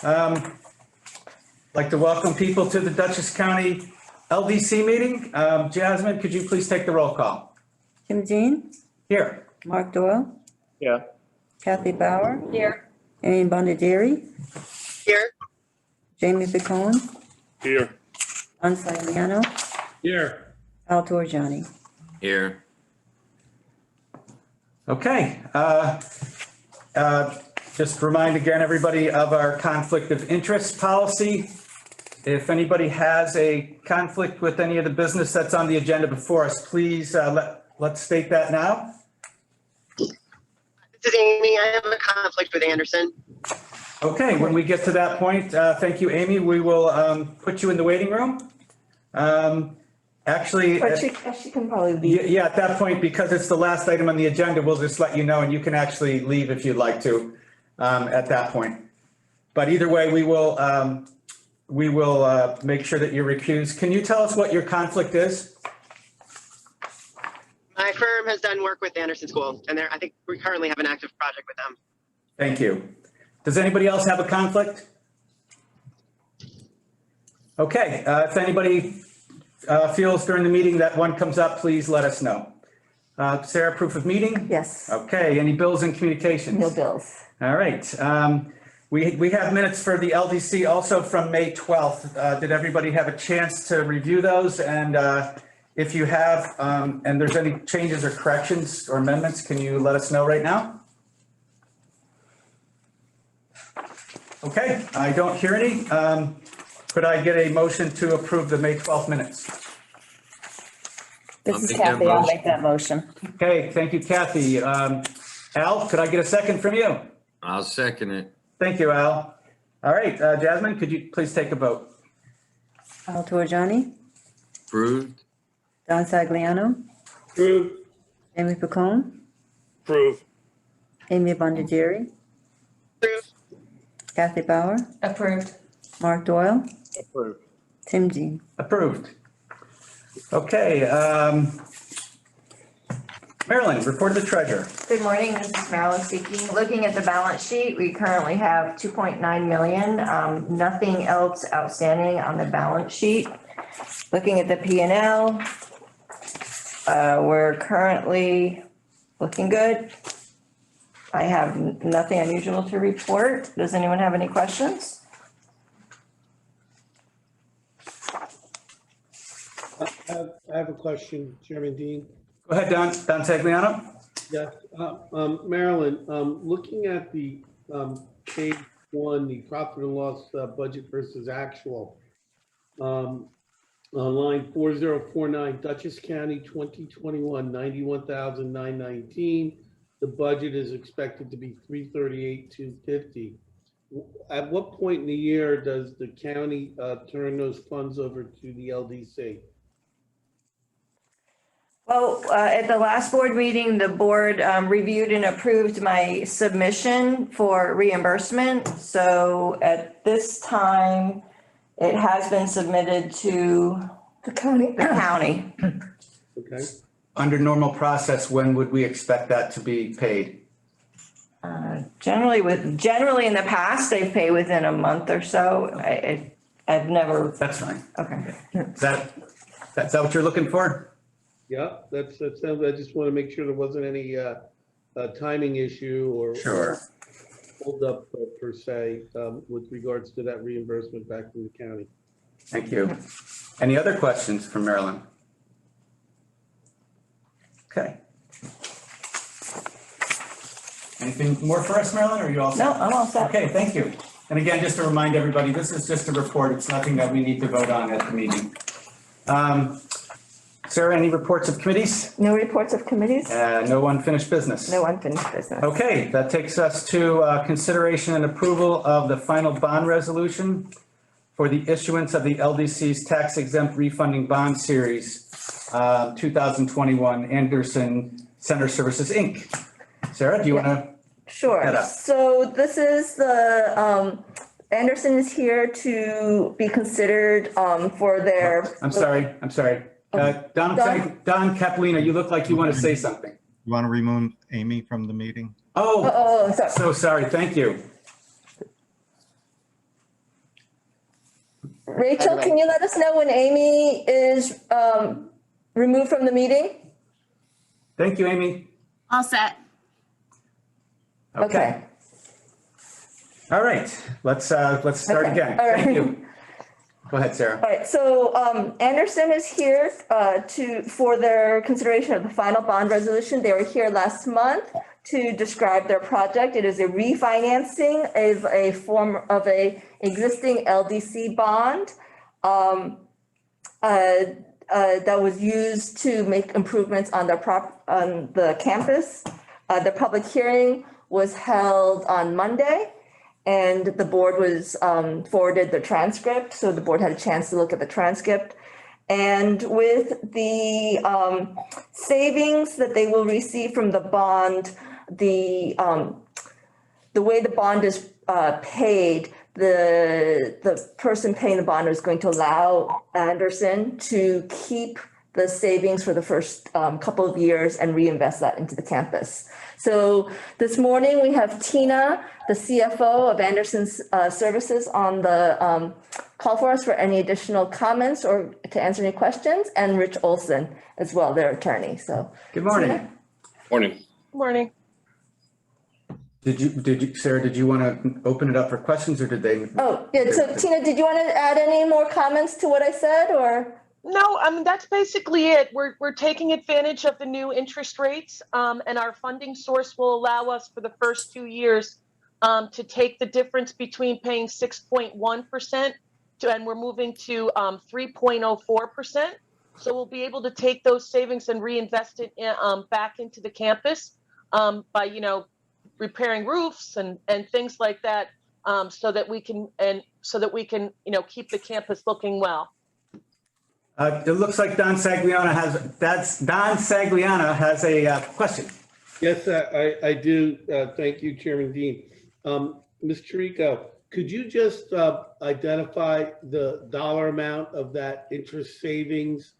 Like to welcome people to the Dutchess County LDC meeting. Jasmine, could you please take the roll call? Tim Jean, Here. Mark Doyle, Yeah. Kathy Bauer. Here. Amy Bondieri, Here. Jamie Picone, Here. Don Siliano, Here. Al Torjani. Here. Okay. Just remind again, everybody, of our conflict of interest policy. If anybody has a conflict with any of the business that's on the agenda before us, please let's state that now. This is Amy. I have a conflict with Anderson. Okay, when we get to that point, thank you, Amy. We will put you in the waiting room. Actually, But she can probably leave. yeah, at that point, because it's the last item on the agenda, we'll just let you know, and you can actually leave if you'd like to at that point. But either way, we will make sure that you're recused. Can you tell us what your conflict is? My firm has done work with Anderson School, and I think we currently have an active project with them. Thank you. Does anybody else have a conflict? Okay, if anybody feels during the meeting that one comes up, please let us know. Sarah, proof of meeting? Yes, Okay, any bills and communications? no bills. All right. We have minutes for the LDC also from May 12th. Did everybody have a chance to review those? And if you have, and there's any changes or corrections or amendments, can you let us know right now? Okay, I don't hear any. Could I get a motion to approve the May 12th minutes? This I'll is make that Kathy. I'll motion. make that motion. Okay, thank you, Kathy. Al, could I get a second from you? I'll second it. Thank you, Al. All right, Jasmine, could you please take a vote? Al Torjani, Approved. Don Sagliano, Approved. Jamie Picone, Approved. Amy Bondieri, Approved. Kathy Bauer, Approved. Mark Doyle, Approved. Tim Jean. Approved. Okay, Marilyn, report to the treasurer. Good morning, this is Marilyn speaking. Looking at the balance sheet, we currently have 2.9 million, nothing else outstanding on the balance sheet. Looking at the P&L, we're currently looking good. I have nothing unusual to report. Does anyone have any questions? I have a question, Chairman Dean. Go ahead, Don Tagliano. Yes, Marilyn, looking at the page one, the profit and loss budget versus actual, on line 4049, Dutchess County 2021, 91,919. The budget is expected to be 338,250. At what point in the year does the county turn those funds over to the LDC? Well, at the last board meeting, the board reviewed and approved my submission for reimbursement. So at this time, it has been submitted to The county. the county. Okay. Under normal process, when would we expect that to be paid? Generally in the past, they pay within a month or so. I've never, That's fine. okay. Is that what you're looking for? Yeah, that sounds, I just want to make sure there wasn't any timing issue or Sure. hold up per se with regards to that reimbursement back from the county. Thank you. Any other questions from Marilyn? Okay. Anything more for us, Marilyn, or are you all set? No, I'm all set. Okay, thank you. And again, just to remind everybody, this is just a report. It's nothing that we need to vote on at the meeting. Sarah, any reports of committees? No reports of committees? No unfinished business? No unfinished business. Okay, that takes us to consideration and approval of the final bond resolution for the issuance of the LDC's tax exempt refunding bond series 2021 Anderson Center Services, Inc. Sarah, do you want to? Sure. Head up. So this is the, Anderson is here to be considered for their. I'm sorry. Don Capolina, you look like you want to say something. You want to remove Amy from the meeting? Oh, Oh, sorry. so sorry. Thank you. Rachel, Bye-bye. can you let us know when Amy is removed from the meeting? Thank you, Amy. All set. Okay. All right, let's start Okay, again. all right. Thank you. Go ahead, Sarah. All right, so Anderson is here for their consideration of the final bond resolution. They were here last month to describe their project. It is a refinancing of a form of a existing LDC bond that was used to make improvements on on the campus. The public hearing was held on Monday. And the board was forwarded the transcript, so the board had a chance to look at the transcript. And with the savings that they will receive from the bond, the way the bond is paid, the person paying the bond is going to allow Anderson to keep the savings for the first couple of years and reinvest that into the campus. So this morning we have Tina, the CFO of Anderson's Services, on the call for us for any additional comments or to answer any questions, and Rich Olson as well, their attorney. So Good morning. Tina? Morning. Morning. Did you, Sarah, did you want to open it up for questions or did they? Oh, yeah, so Tina, did you want to add any more comments to what I said, or? No, I mean, that's basically it. We're taking advantage of the new interest rates, and our funding source will allow us for the first 2 years to take the difference between paying 6.1% and we're moving to 3.04%. So we'll be able to take those savings and reinvest it back into the campus by, repairing roofs and things like that, so that we can keep the campus looking well. It looks like Don Sagliano has a question. Yes, I do. Thank you, Chairman Dean. Ms. Chirico, could you just identify the dollar amount of that interest savings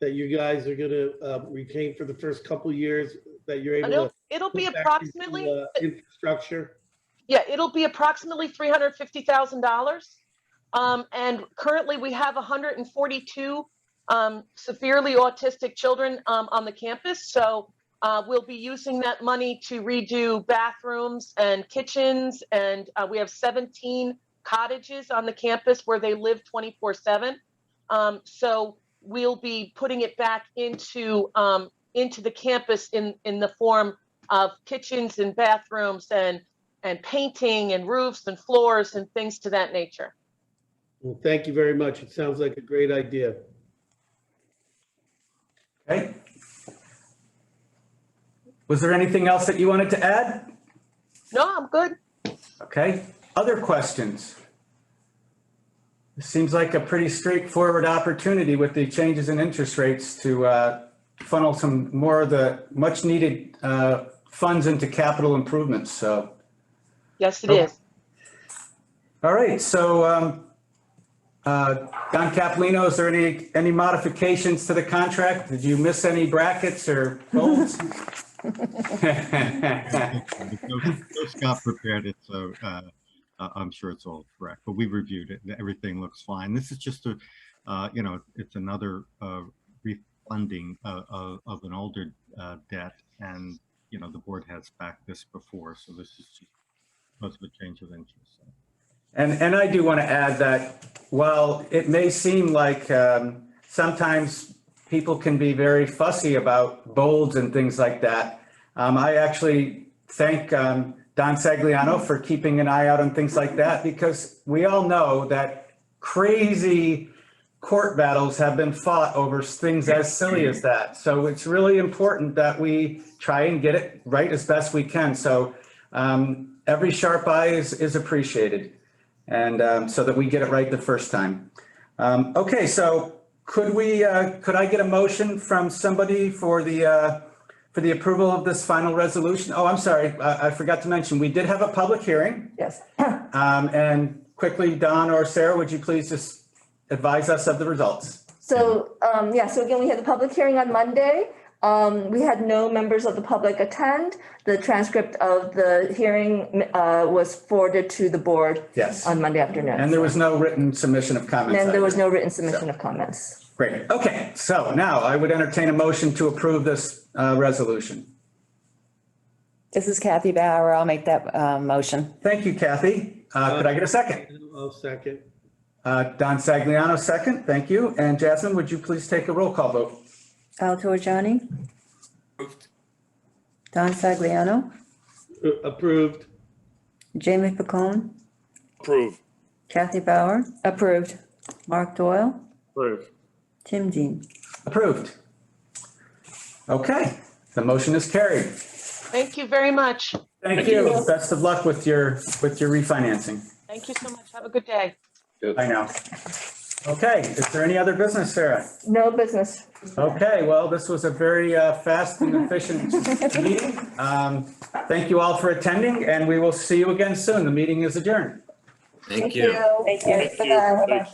that you guys are going to retain for the first couple of years that you're able to? It'll be put back approximately, into, infrastructure? yeah, it'll be approximately $350,000. And currently we have 142 severely autistic children on the campus. So we'll be using that money to redo bathrooms and kitchens. And we have 17 cottages on the campus where they live 24/7. So we'll be putting it back into the campus in the form of kitchens and bathrooms and painting and roofs and floors and things to that nature. Well, thank you very much. It sounds like a great idea. Okay. Was there anything else that you wanted to add? No, I'm good. Okay. Other questions? It seems like a pretty straightforward opportunity with the changes in interest rates to funnel some more of the much needed funds into capital improvements. So. Yes, it is. All right. So Don Capolino, is there any modifications to the contract? Did you miss any brackets or bolds? Scott prepared it, so I'm sure it's all correct, but we reviewed it. Everything looks fine. This is just a, it's another refunding of an older debt, and, the board has backed this before, so this is just because of a change of interest. So. And I do want to add that while it may seem like sometimes people can be very fussy about bolds and things like that, I actually thank Don Sagliano for keeping an eye out on things like that, because we all know that crazy court battles have been fought over things as silly as that. So it's really important that we try and get it right as best we can. So every sharp eye is appreciated. And so that we get it right the first time. Okay, so could I get a motion from somebody for the approval of this final resolution? Oh, I'm sorry, I forgot to mention, we did have a public hearing. Yes. And quickly, Don or Sarah, would you please just advise us of the results? So, so again, we had the public hearing on Monday. We had no members of the public attend. The transcript of the hearing was forwarded to the board Yes. on Monday afternoon. And there was no written submission of comments. And there was either. no written submission of comments. Great. Okay, so now I would entertain a motion to approve this resolution. This is Kathy Bauer. I'll make that motion. Thank you, Kathy. Could I get a second? I'll second. Don Sagliano, second. Thank you. And Jasmine, would you please take a roll call vote? Al Torriani, Approved. Don Sagliano, Approved. Jamie Pacone, Approve. Kathy Bauer, Approved. Mark Doyle, Approve. Tim Dean. Approved. Okay, the motion is carried. Thank you very much. Thank you. Best of luck with your refinancing. Thank you so much. Have a good day. I know. Okay, is there any other business, Sarah? No business. Okay, well, this was a very fast and efficient meeting. Thank you all for attending, and we will see you again soon. The meeting is adjourned. Thank you. Thank you. Bye-bye. Thank you.